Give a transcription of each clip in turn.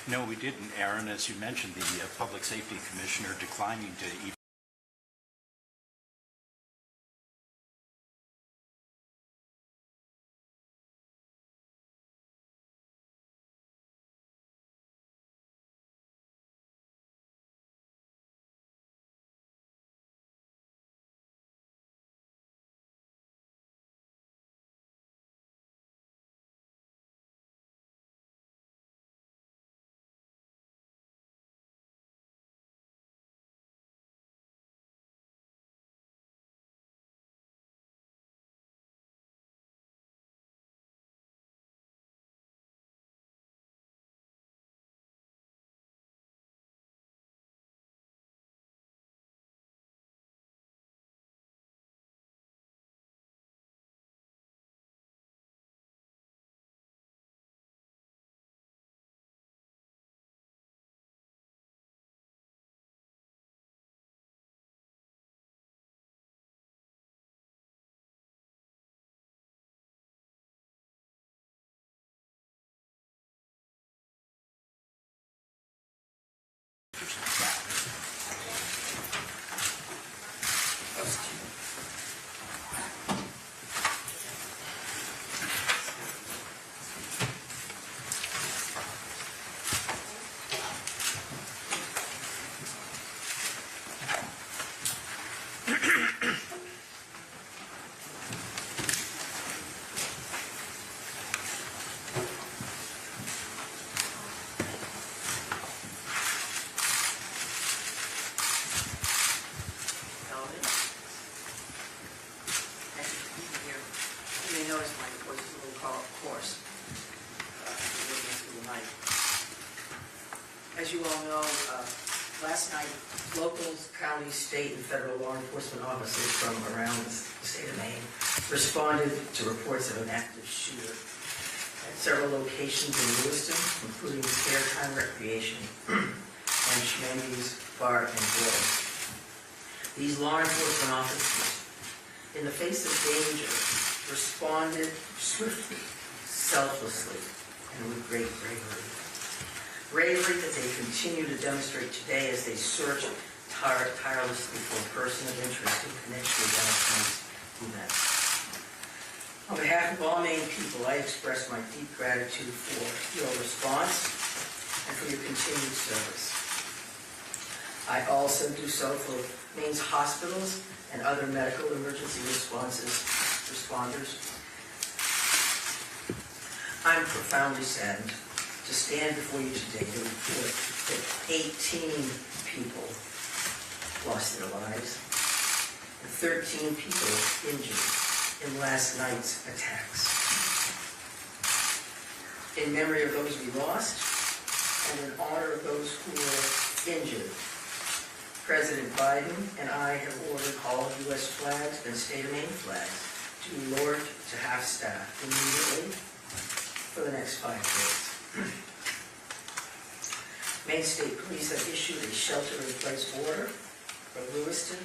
No, we didn't, Aaron. As you mentioned, the Public Safety Commissioner declining to even As you all know, last night, local, county, state, and federal law enforcement officers from around the state of Maine responded to reports of an active shooter at several locations in Lewiston, including Fairtime Recreation and Schmandy's Bar and Grill. These law enforcement officers, in the face of danger, responded swiftly, selflessly, and with great bravery. Bravery that they continue to demonstrate today as they search tirelessly for a person of interest in connection with last night's event. On behalf of all Maine people, I express my deep gratitude for your response and for your continued service. I also do so for Maine's hospitals and other medical emergency responders. I'm profoundly saddened to stand before you today to report that 18 people lost their lives and 13 people injured in last night's attacks. In memory of those we lost and in honor of those who were injured, President Biden and I have ordered all U.S. flags and state of Maine flags to be lowered to half-staff immediately for the next 5 days. Maine State Police have issued a shelter-in-place order for Lewiston,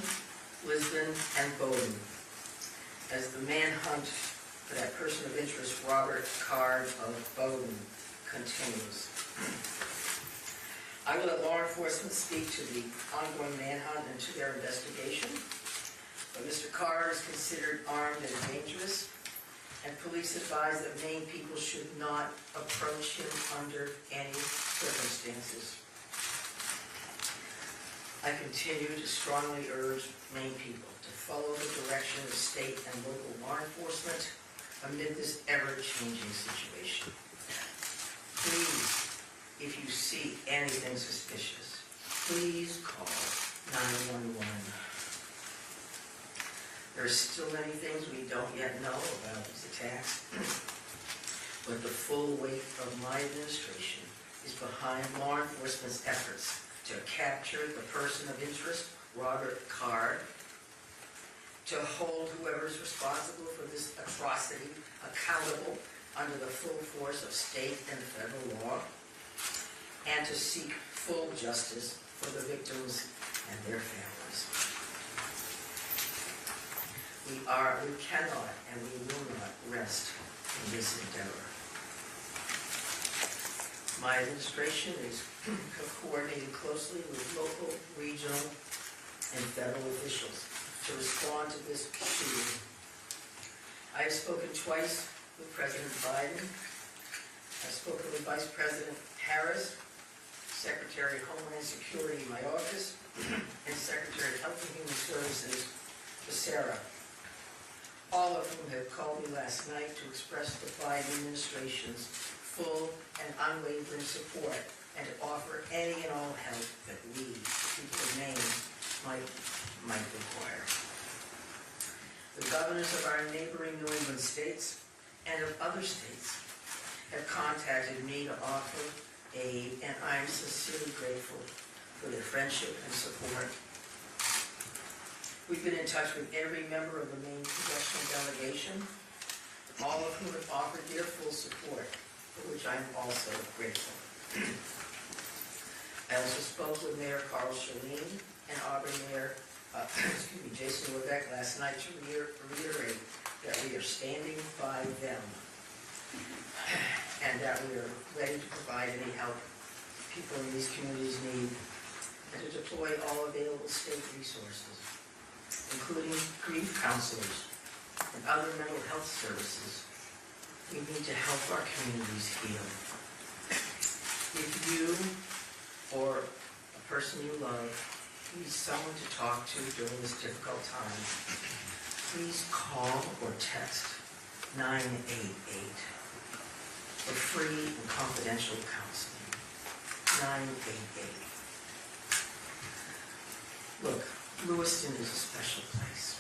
Lisbon, and Bowdoin as the manhunt for that person of interest, Robert Card of Bowdoin, continues. I will let law enforcement speak to the ongoing manhunt and to their investigation, but Mr. Card is considered armed and dangerous, and police advise that Maine people should not approach him under any circumstances. I continue to strongly urge Maine people to follow the direction of state and local law enforcement amid this ever-changing situation. Please, if you see anything suspicious, please call 911. There are still many things we don't yet know about these attacks, but the full weight of my administration is behind law enforcement's efforts to capture the person of interest, Robert Card, to hold whoever is responsible for this atrocity accountable under the full force of state and federal law, and to seek full justice for the victims and their families. We cannot and we will not rest in this endeavor. My administration is coordinating closely with local, regional, and federal officials to respond to this shooting. I have spoken twice with President Biden. I've spoken with Vice President Harris, Secretary of Homeland Security in my office, and Secretary of Health and Human Services, Becerra, all of whom have called me last night to express the Biden administration's full and unwavering support and to offer any and all help that we, the people of Maine, might require. The governors of our neighboring New England states and of other states have contacted me to offer aid, and I am sincerely grateful for their friendship and support. We've been in touch with every member of the Maine congressional delegation, all of whom have offered their full support, for which I am also grateful. I also spoke with Mayor Carl Chalene and Auburn Mayor Jason Levesque last night to reiterate that we are standing by them and that we are ready to provide any help people in these communities need and to deploy all available state resources, including grief counselors and other mental health services. We need to help our communities heal. If you or a person you love need someone to talk to during this difficult time, please call or text 988 for free and confidential counseling. 988. Look, Lewiston is a special place.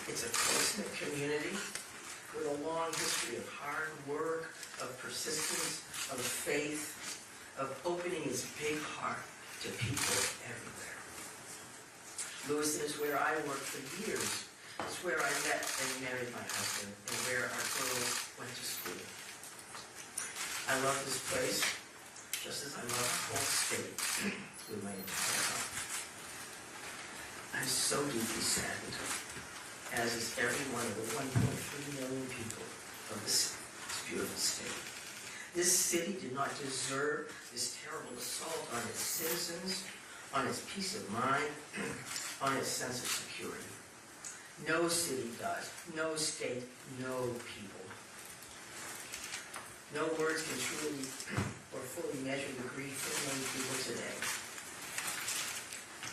It's a close-knit community with a long history of hard work, of persistence, of faith, of opening its big heart to people everywhere. Lewiston is where I worked for years. It's where I met and married my husband and where our girls went to school. I love this place just as I love the whole state with my entire heart. I'm so deeply saddened, as is every one of the 1.3 million people of this beautiful state. This city did not deserve this terrible assault on its citizens, on its peace of mind, on its sense of security. No city does, no state, no people. No words can truly or fully measure the grief of many people today.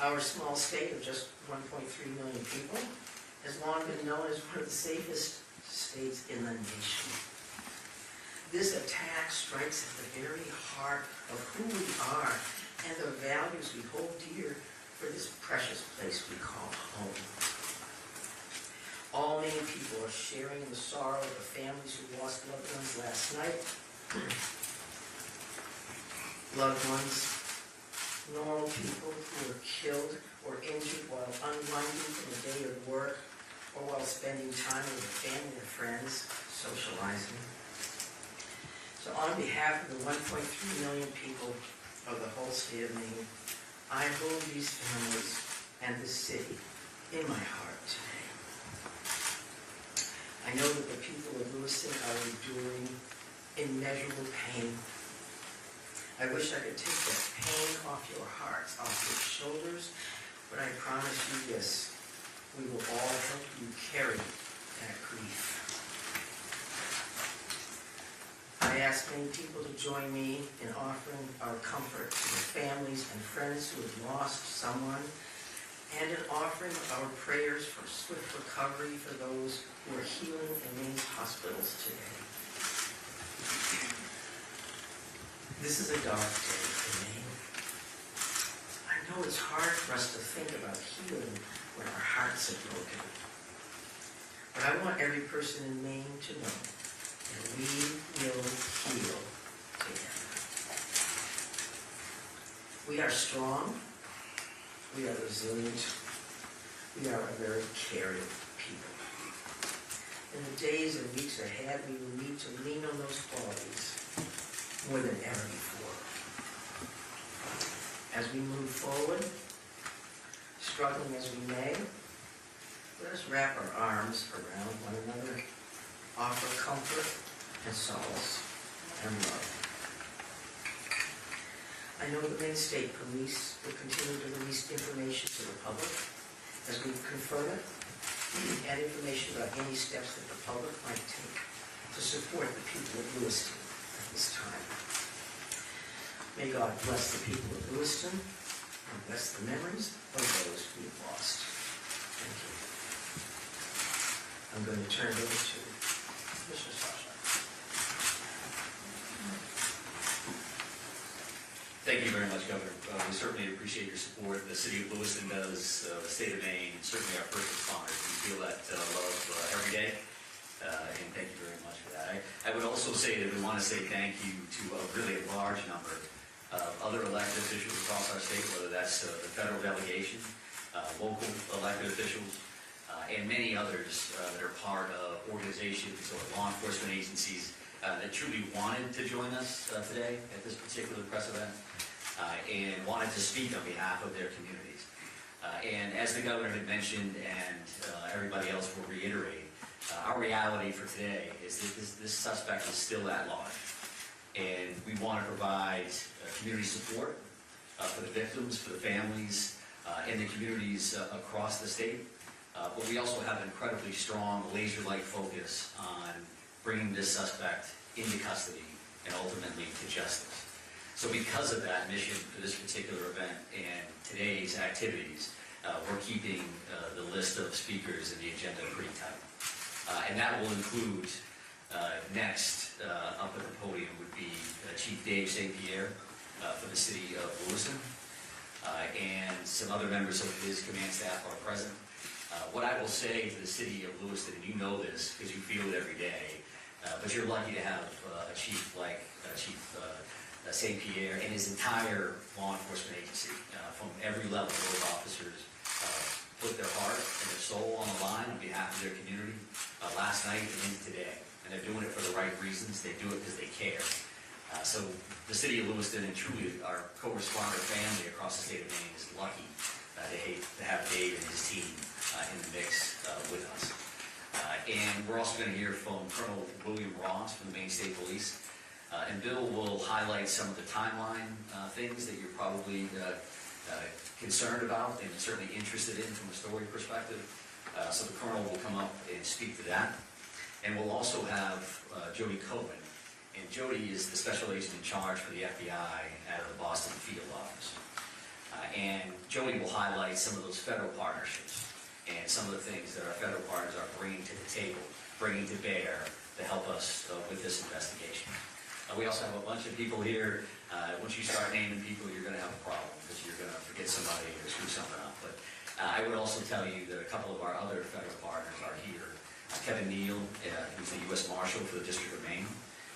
Our small state of just 1.3 million people has long been known as one of the safest states in the nation. This attack strikes at the very heart of who we are and the values we hold dear for this precious place we call home. All Maine people are sharing in the sorrow of the families who lost loved ones last night. Loved ones, normal people who were killed or injured while unwinding from a day of work or while spending time with their family and friends, socializing. So on behalf of the 1.3 million people of the whole state of Maine, I hold these families and this city in my heart today. I know that the people of Lewiston are enduring immeasurable pain. I wish I could take that pain off your hearts, off your shoulders, but I promise you this, we will all help you carry that grief. I ask many people to join me in offering our comfort to the families and friends who have lost someone, and in offering our prayers for swift recovery for those who are healing in Maine's hospitals today. This is a dark day for Maine. I know it's hard for us to think about healing when our hearts are broken. But I want every person in Maine to know that we will heal together. We are strong. We are resilient. We are a very caring people. In the days and weeks ahead, we will need to lean on those qualities more than ever before. As we move forward, struggling as we may, let us wrap our arms around one another, offer comfort and solace and love. I know the Maine State Police will continue to release information to the public as we confirm it, and information about any steps that the public might take to support the people of Lewiston at this time. May God bless the people of Lewiston and bless the memories of those we have lost. Thank you. I'm going to turn it over to Mr. Sasha. Thank you very much, Governor. We certainly appreciate your support. The city of Lewiston does, the state of Maine, and certainly our first responders. We feel that love every day, and thank you very much for that. I would also say that we want to say thank you to a really large number of other elected officials across our state, whether that's the federal delegation, local elected officials, and many others that are part of organizations or law enforcement agencies that truly wanted to join us today at this particular press event and wanted to speak on behalf of their communities. And as the governor had mentioned, and everybody else will reiterate, our reality for today is that this suspect is still at large. And we want to provide community support for the victims, for the families, and the communities across the state. But we also have an incredibly strong laser-like focus on bringing this suspect into custody and ultimately to justice. So because of that mission for this particular event and today's activities, we're keeping the list of speakers and the agenda pretty tight. And that will include, next up at the podium would be Chief Dave St. Pierre for the city of Lewiston, and some other members of his command staff are present. What I will say to the city of Lewiston, and you know this because you feel it every day, but you're lucky to have a chief like Chief St. Pierre and his entire law enforcement agency, from every level. Those officers put their heart and their soul on the line on behalf of their community last night and into today. And they're doing it for the right reasons. They do it because they care. So the city of Lewiston and truly our co-responder family across the state of Maine is lucky to have Dave and his team in the mix with us. And we're also going to hear from Colonel William Ross from the Maine State Police. And Bill will highlight some of the timeline things that you're probably concerned about and certainly interested in from a story perspective. So the Colonel will come up and speak to that. And we'll also have Jody Cohen. And Jody is the special agent in charge for the FBI out of the Boston field office. And Jody will highlight some of those federal partnerships and some of the things that our federal partners are bringing to the table, bringing to bear to help us with this investigation. We also have a bunch of people here. Once you start naming people, you're going to have a problem because you're going to forget somebody or screw something up. But I would also tell you that a couple of our other federal partners are here. Kevin Neal, who's the U.S. Marshal for the District of Maine.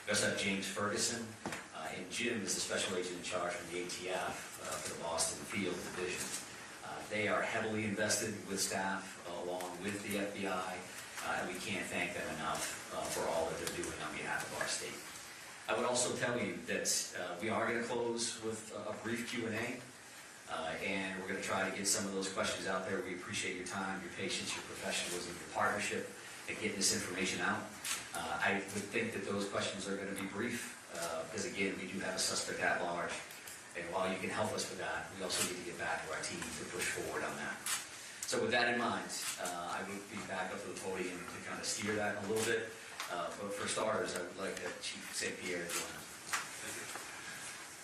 We also have James Ferguson, and Jim is the special agent in charge from the ATF for the Boston Field Division. They are heavily invested with staff along with the FBI, and we can't thank them enough for all that they're doing on behalf of our state. I would also tell you that we are going to close with a brief Q&A, and we're going to try to get some of those questions out there. We appreciate your time, your patience, your professionalism, your partnership in getting this information out. I would think that those questions are going to be brief, because again, we do have a suspect at large. And while you can help us with that, we also need to get back to our team to push forward on that. So with that in mind, I would be back up to the podium to kind of steer that a little bit. But for starters, I would like Chief St. Pierre to join us.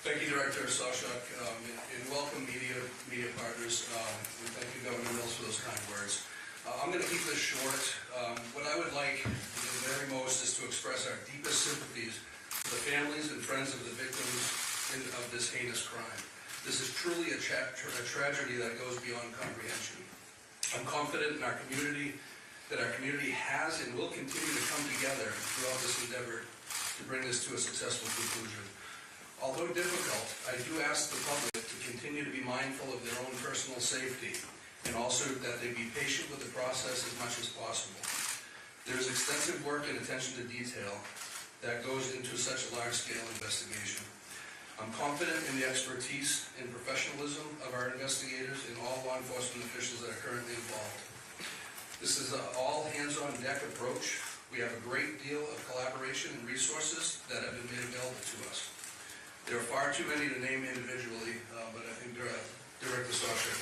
Thank you, Director Sawchuk, and welcome media partners. And thank you, Governor Mills, for those kind words. I'm going to keep this short. What I would like to do the very most is to express our deepest sympathies to the families and friends of the victims of this heinous crime. This is truly a tragedy that goes beyond comprehension. I'm confident in our community that our community has and will continue to come together throughout this endeavor to bring this to a successful conclusion. Although difficult, I do ask the public to continue to be mindful of their own personal safety and also that they be patient with the process as much as possible. There is extensive work and attention to detail that goes into such a large-scale investigation. I'm confident in the expertise and professionalism of our investigators and all law enforcement officials that are currently involved. This is an all-hands-on-deck approach. We have a great deal of collaboration and resources that have been made available to us. There are far too many to name individually, but I think Director Sawchuk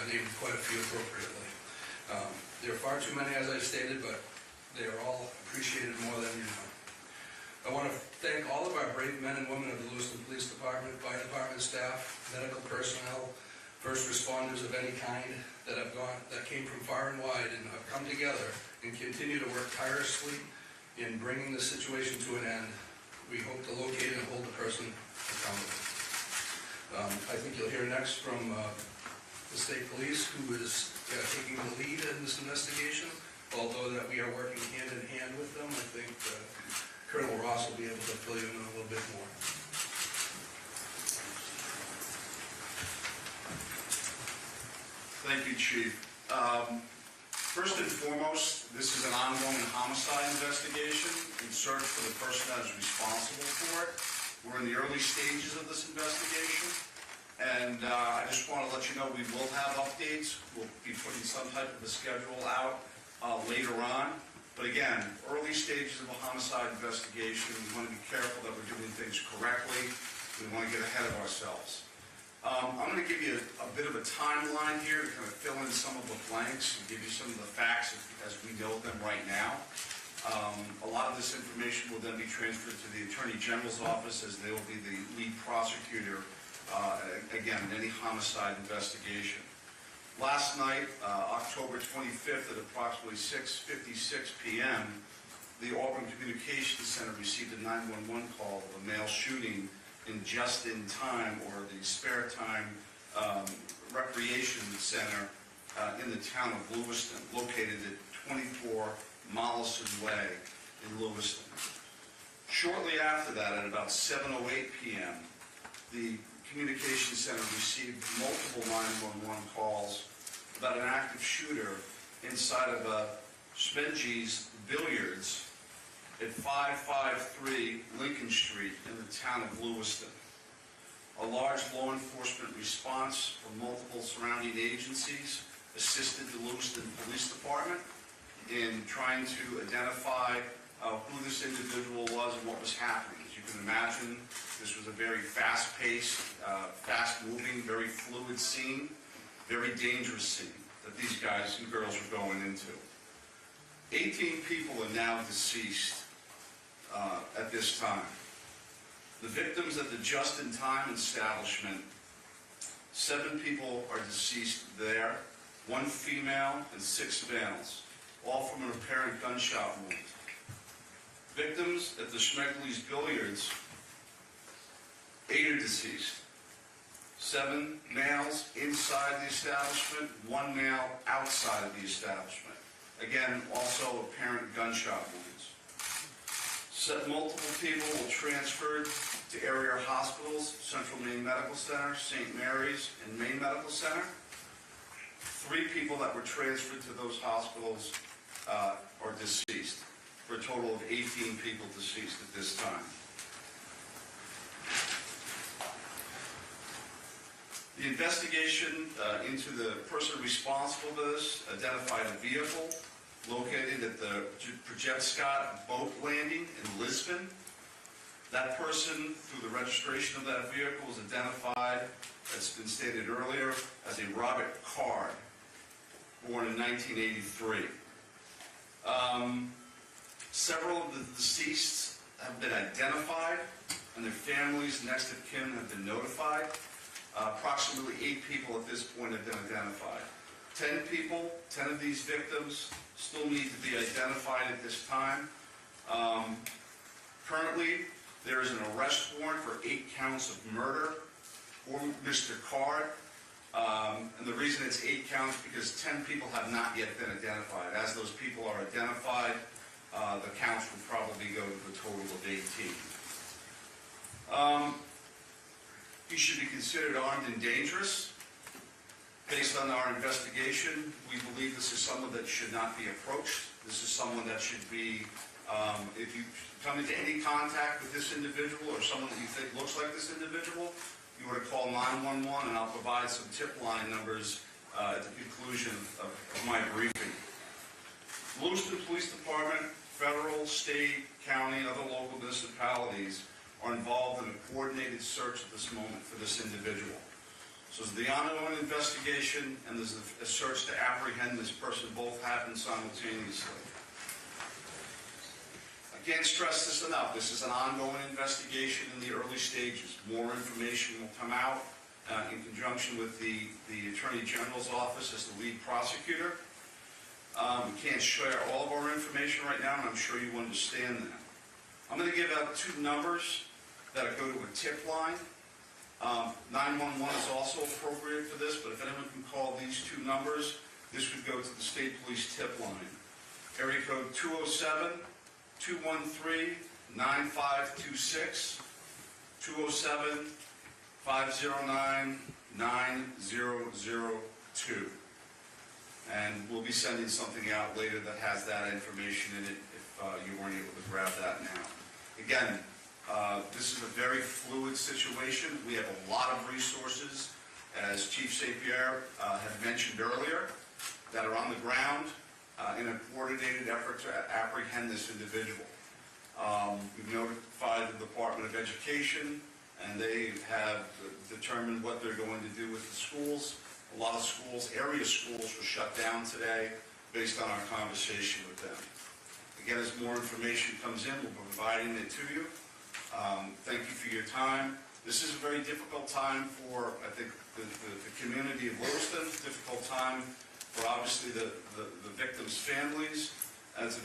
named quite a few appropriately. There are far too many, as I stated, but they are all appreciated more than you know. I want to thank all of our brave men and women of the Lewiston Police Department, fire department staff, medical personnel, first responders of any kind that came from far and wide and have come together and continue to work tirelessly in bringing the situation to an end. We hope to locate and hold the person accountable. I think you'll hear next from the state police, who is taking the lead in this investigation. Although that we are working hand in hand with them, I think Colonel Ross will be able to fill you in a little bit more. Thank you, Chief. First and foremost, this is an ongoing homicide investigation in search for the person that is responsible for it. We're in the early stages of this investigation, and I just want to let you know we will have updates. We'll be putting some type of a schedule out later on. But again, early stages of a homicide investigation, we want to be careful that we're doing things correctly. We want to get ahead of ourselves. I'm going to give you a bit of a timeline here to kind of fill in some of the blanks and give you some of the facts as we know them right now. A lot of this information will then be transferred to the Attorney General's office, as they will be the lead prosecutor, again, in any homicide investigation. Last night, October 25th at approximately 6:56 p.m., the Auburn Communications Center received a 911 call of a male shooting in just-in-time, or the spare time recreation center in the town of Lewiston, located at 24 Mollison Way in Lewiston. Shortly after that, at about 7:08 p.m., the Communications Center received multiple 911 calls about an active shooter inside of a Spenge's Billiards at 553 Lincoln Street in the town of Lewiston. A large law enforcement response from multiple surrounding agencies assisted the Lewiston Police Department in trying to identify who this individual was and what was happening. As you can imagine, this was a very fast-paced, fast-moving, very fluid scene, very dangerous scene that these guys and girls were going into. 18 people are now deceased at this time. The victims at the just-in-time establishment, 7 people are deceased there, 1 female and 6 males, all from an apparent gunshot wound. Victims at the Schmegleys Billiards, 8 are deceased. 7 males inside the establishment, 1 male outside of the establishment. Again, also apparent gunshot wounds. Multiple people were transferred to area hospitals, Central Maine Medical Center, St. Mary's, and Maine Medical Center. 3 people that were transferred to those hospitals are deceased, for a total of 18 people deceased at this time. The investigation into the person responsible for this identified a vehicle located at the Projet boat landing in Lisbon. That person, through the registration of that vehicle, was identified, as been stated earlier, as a Robert Card, born in 1983. Several of the deceased have been identified, and their families, next of kin, have been notified. Approximately 8 people at this point have been identified. 10 people, 10 of these victims, still need to be identified at this time. Currently, there is an arrest warrant for 8 counts of murder for Mr. Card. And the reason it's 8 counts because 10 people have not yet been identified. As those people are identified, the counts will probably go to a total of 18. He should be considered armed and dangerous. Based on our investigation, we believe this is someone that should not be approached. This is someone that should be, if you come into any contact with this individual or someone that you think looks like this individual, you were to call 911, and I'll provide some tip line numbers at the conclusion of my briefing. Lewiston Police Department, federal, state, county, and other local municipalities are involved in a coordinated search at this moment for this individual. So there's the ongoing investigation and there's a search to apprehend this person. Both happen simultaneously. I can't stress this enough. This is an ongoing investigation in the early stages. More information will come out in conjunction with the Attorney General's office as the lead prosecutor. We can't share all of our information right now, and I'm sure you understand that. I'm going to give out two numbers that go to a tip line. 911 is also appropriate for this, but if anyone can call these two numbers, this would go to the state police tip line. Area code 207-213-9526, 207-509-9002. And we'll be sending something out later that has that information in it if you weren't able to grab that now. Again, this is a very fluid situation. We have a lot of resources, as Chief St-Pierre had mentioned earlier, that are on the ground in a coordinated effort to apprehend this individual. We've notified the Department of Education, and they have determined what they're going to do with the schools. A lot of schools, area schools, were shut down today based on our conversation with them. Again, as more information comes in, we'll be providing it to you. Thank you for your time. This is a very difficult time for, I think, the community of Lewiston, difficult time for obviously the victims' families, and it's a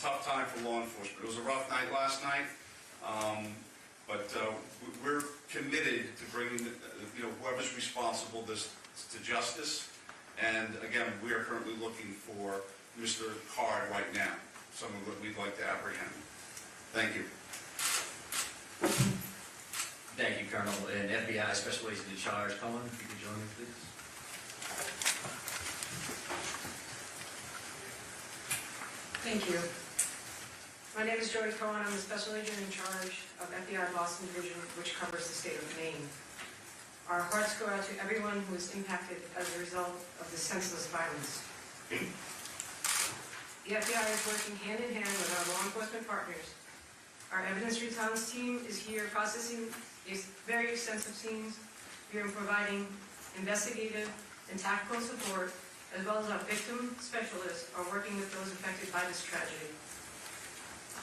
tough time for law enforcement. It was a rough night last night, but we're committed to bringing whoever's responsible this to justice. And again, we are currently looking for Mr. Card right now, someone that we'd like to apprehend. Thank you. Thank you, Colonel. And FBI Special Agent in Charge, Cohen, if you could join me, please. Thank you. My name is Joey Cohen. I'm the Special Agent in Charge of FBI Boston Division, which covers the state of Maine. Our hearts go out to everyone who is impacted as a result of this senseless violence. The FBI is working hand in hand with our law enforcement partners. Our evidence response team is here processing these very extensive scenes. We are providing investigative and tactical support, as well as our victim specialists are working with those affected by this tragedy.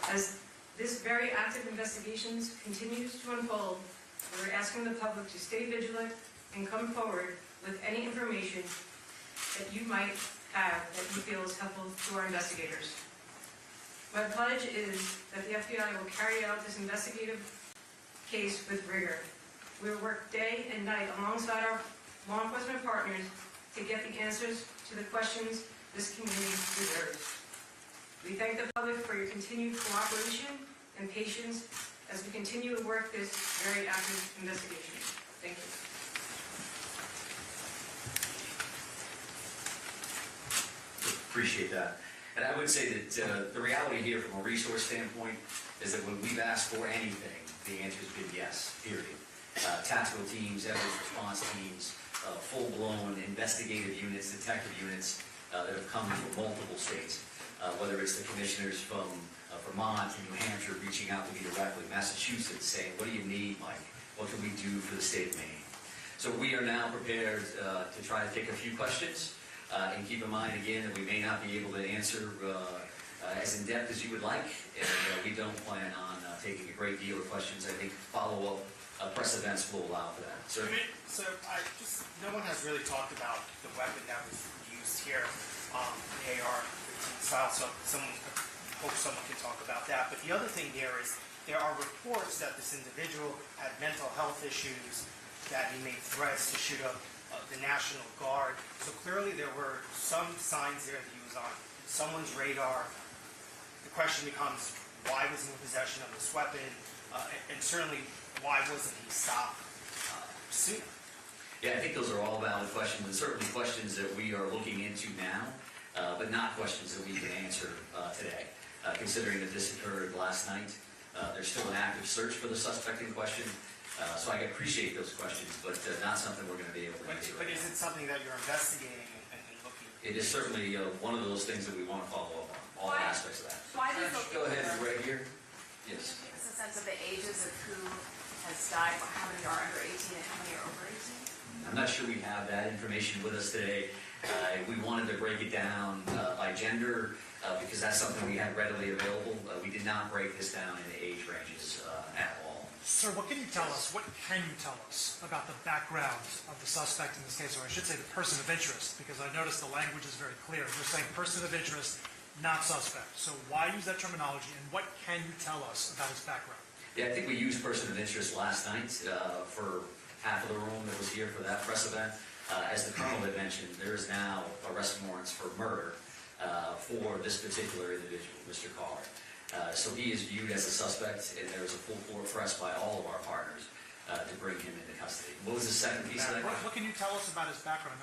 As this very active investigations continues to unfold, we're asking the public to stay vigilant and come forward with any information that you might have that you feel is helpful to our investigators. My pledge is that the FBI will carry out this investigative case with rigor. We will work day and night alongside our law enforcement partners to get the answers to the questions this community deserves. We thank the public for your continued cooperation and patience as we continue to work this very active investigation. Thank you. Appreciate that. And I would say that the reality here from a resource standpoint is that when we've asked for anything, the answer's been yes, period. Tactical teams, evidence response teams, full-blown investigative units, detective units that have come from multiple states, whether it's the commissioners from Vermont and New Hampshire reaching out to me directly, Massachusetts saying, what do you need, Mike? What can we do for the state of Maine? So we are now prepared to try to take a few questions. And keep in mind, again, that we may not be able to answer as in-depth as you would like, and we don't plan on taking a great deal of questions. I think follow-up press events will allow for that. Sir? So no one has really talked about the weapon that was used here, the AR-15 style, so hope someone can talk about that. But the other thing there is there are reports that this individual had mental health issues, that he made threats to shoot up the National Guard. So clearly there were some signs there that he was on someone's radar. The question becomes, why was he in possession of this weapon? And certainly, why wasn't he stopped sooner? Yeah, I think those are all valid questions, and certainly questions that we are looking into now, but not questions that we can answer today. Considering that this occurred last night, there's still an active search for the suspect in question. So I appreciate those questions, but not something we're going to be able to answer. But is it something that you're investigating and looking at? It is certainly one of those things that we want to follow up on, all aspects of that. Why do you Go ahead, right here. Yes. This is sense of the ages of who has died, how many are under 18 and how many are over 18? I'm not sure we have that information with us today. We wanted to break it down by gender because that's something we had readily available. We did not break this down into age ranges at all. Sir, what can you tell us about the background of the suspect in this case, or I should say the person of interest, because I noticed the language is very clear. You're saying person of interest, not suspect. So why use that terminology, and what can you tell us about his background? Yeah, I think we used person of interest last night for half of the room that was here for that press event. As the Colonel had mentioned, there is now arrest warrants for murder for this particular individual, Mr. Carr. So he is viewed as a suspect, and there is a full court press by all of our partners to bring him into custody. What was the second piece of that? What can you tell us about his background?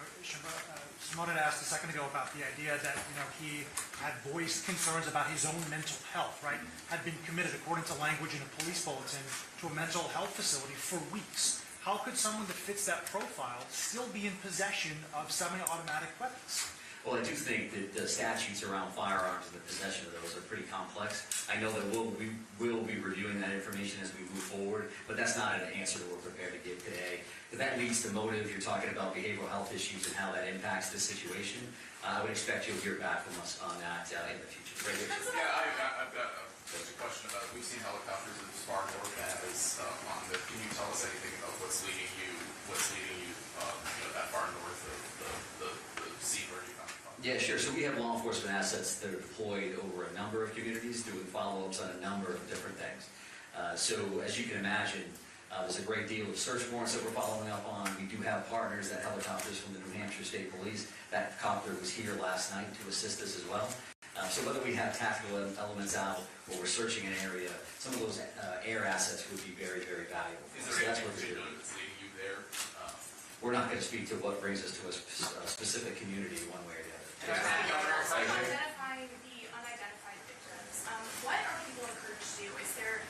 Simone had asked a second ago about the idea that he had voiced concerns about his own mental health, right? Had been committed, according to language in a police bulletin, to a mental health facility for weeks. How could someone that fits that profile still be in possession of semi-automatic weapons? Well, I do think that the statutes around firearms and the possession of those are pretty complex. I know that we will be reviewing that information as we move forward, but that's not an answer that we're prepared to give today. If that leads to motive, you're talking about behavioral health issues and how that impacts the situation. I would expect you'll hear back from us on that in the future. Right here. Yeah, I've got a question about, we've seen helicopters as far north as on the, can you tell us anything about what's leading you that far north of the seabird you come from? Yeah, sure. So we have law enforcement assets that are deployed over a number of communities doing follow-ups on a number of different things. So as you can imagine, there's a great deal of search warrants that we're following up on. We do have partners, that helicopters from the New Hampshire State Police. That copter was here last night to assist us as well. So whether we have tactical elements out or we're searching an area, some of those air assets would be very, very valuable. Is So there that's anything what we're particular doing. that's leading you there? We're not going to speak to what brings us to a specific community one way or the other. So identifying the unidentified victims, what are people encouraged to do? Is there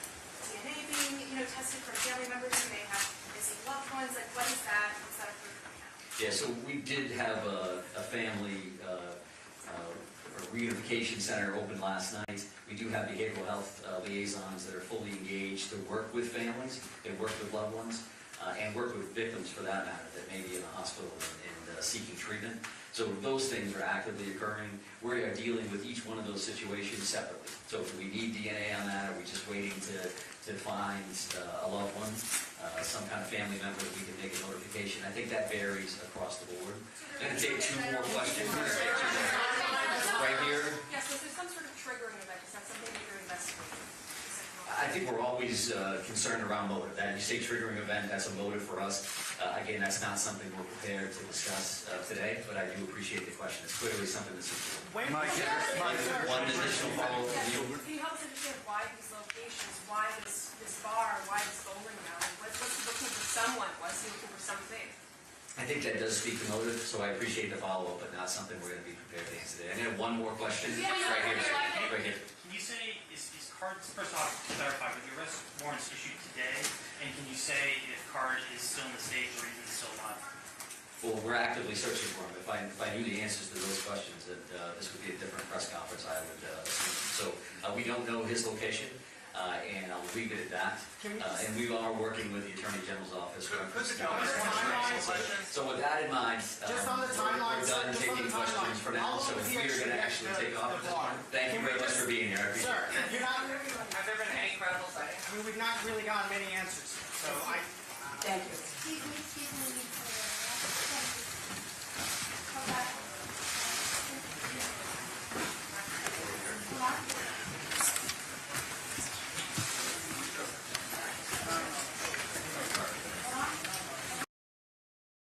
DNA being tested from family members who may have missing loved ones? Like what is that? What's that approved right now? Yeah, so we did have a family reunification center open last night. We do have behavioral health liaisons that are fully engaged to work with families, they work with loved ones, and work with victims for that matter that may be in the hospital and seeking treatment. So those things are actively occurring. We are dealing with each one of those situations separately. So do we need DNA on that? Are we just waiting to find a loved one, some kind of family member that we can make a notification? I think that varies across the board. I'm going to take two more questions. Right here. Yes, was there some sort of triggering event? Is that something that you're investigating? I think we're always concerned around motive. That you say triggering event, that's a motive for us. Again, that's not something we're prepared to discuss today, but I do appreciate the question. It's clearly something that's important. One additional follow-up from you. Can you help us understand why these locations, why this bar, why this bowling alley? What's he looking for someone? Was he looking for something? I think that does speak to motive, so I appreciate the follow-up, but not something we're going to be prepared to answer today. I'm going to have one more question. Yeah, Right here, sir. Right here. Can you say, is Card, first off, to clarify, with the arrest warrants issued today, and can you say if Card is still in the state or even still alive? Well, we're actively searching for him. If I knew the answers to those questions, that this would be a different press conference, I would assume. So we don't know his location, and I'll leave it at that. And we are working with the Attorney General's office. So with that in mind, we're done taking questions for now. So we are going to actually take off at this point. Thank you very much for being here. I appreciate Sir, it. you're not, have there been any credible sightings? I mean, we've not really gotten many answers, so Thank you. Excuse me,